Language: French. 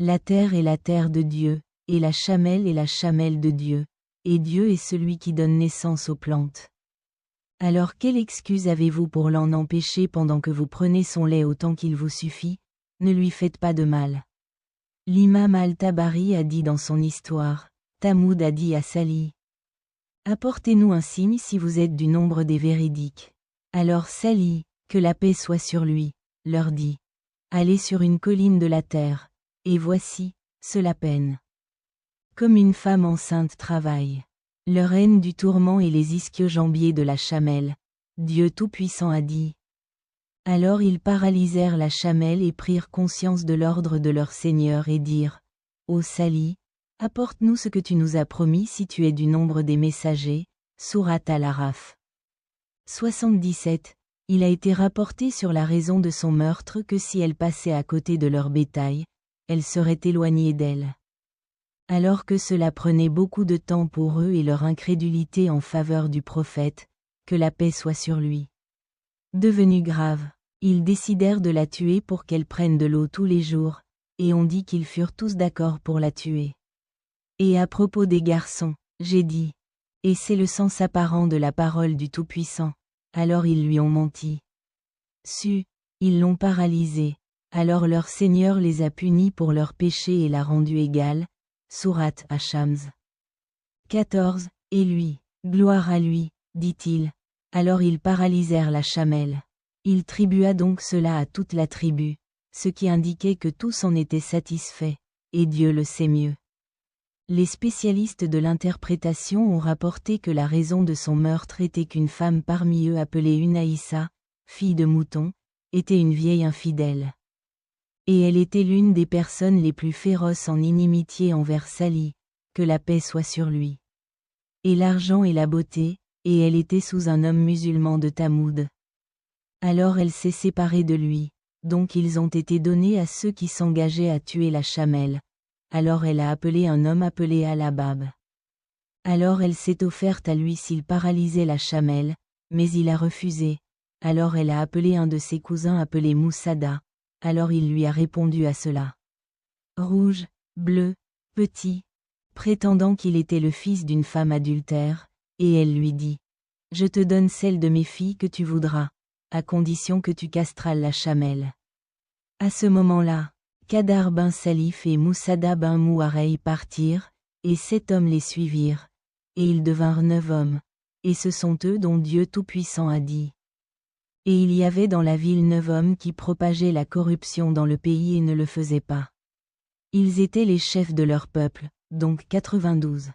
La terre est la terre de Dieu, et la chamelle est la chamelle de Dieu, et Dieu est celui qui donne naissance aux plantes. Alors quelle excuse avez-vous pour l'en empêcher pendant que vous prenez son lait autant qu'il vous suffit? Ne lui faites pas de mal. L'imam al-Tabari a dit dans son histoire, Tamoud a dit à Salih: apportez-nous un signe si vous êtes du nombre des véridiques. Alors Salih, que la paix soit sur lui, leur dit: allez sur une colline de la terre, et voici, cela peine. Comme une femme enceinte travaille. Leur haine du tourment et les ischio-jambiers de la chamelle. Dieu Tout-Puissant a dit. Alors ils paralysèrent la chamelle et prirent conscience de l'ordre de leur Seigneur et dirent: Ô Salih, apporte-nous ce que tu nous as promis si tu es du nombre des messagers. Sourate Al-Araf. 77. Il a été rapporté sur la raison de son meurtre que si elle passait à côté de leur bétail, elle serait éloignée d'elle. Alors que cela prenait beaucoup de temps pour eux et leur incrédulité en faveur du prophète, que la paix soit sur lui. Devenu grave, ils décidèrent de la tuer pour qu'elle prenne de l'eau tous les jours, et on dit qu'ils furent tous d'accord pour la tuer. Et à propos des garçons, j'ai dit, et c'est le sens apparent de la parole du Tout-Puissant, alors ils lui ont menti. Ils l'ont paralysé, alors leur Seigneur les a punis pour leurs péchés et l'a rendu égale. Sourate Ash-Shams. 14. Et lui, gloire à lui, dit-il. Alors ils paralysèrent la chamelle. Il tribua donc cela à toute la tribu, ce qui indiquait que tous en étaient satisfaits, et Dieu le sait mieux. Les spécialistes de l'interprétation ont rapporté que la raison de son meurtre était qu'une femme parmi eux appelée Unaïssa, fille de mouton, était une vieille infidèle. Et elle était l'une des personnes les plus féroces en inimitié envers Salih, que la paix soit sur lui. Et l'argent et la beauté, et elle était sous un homme musulman de Tamoud. Alors elle s'est séparée de lui, donc ils ont été donnés à ceux qui s'engageaient à tuer la chamelle. Alors elle a appelé un homme appelé Al-Abab. Alors elle s'est offerte à lui s'il paralysait la chamelle, mais il a refusé. Alors elle a appelé un de ses cousins appelé Moussada. Alors il lui a répondu à cela. Rouge, bleu, petit, prétendant qu'il était le fils d'une femme adultère, et elle lui dit: je te donne celle de mes filles que tu voudras, à condition que tu castras la chamelle. À ce moment-là, Kadar ben Salif et Moussada ben Mouarey partirent, et 7 hommes les suivirent, et ils devinrent 9 hommes, et ce sont eux dont Dieu Tout-Puissant a dit. Et il y avait dans la ville 9 hommes qui propageaient la corruption dans le pays et ne le faisaient pas. Ils étaient les chefs de leur peuple, donc 92.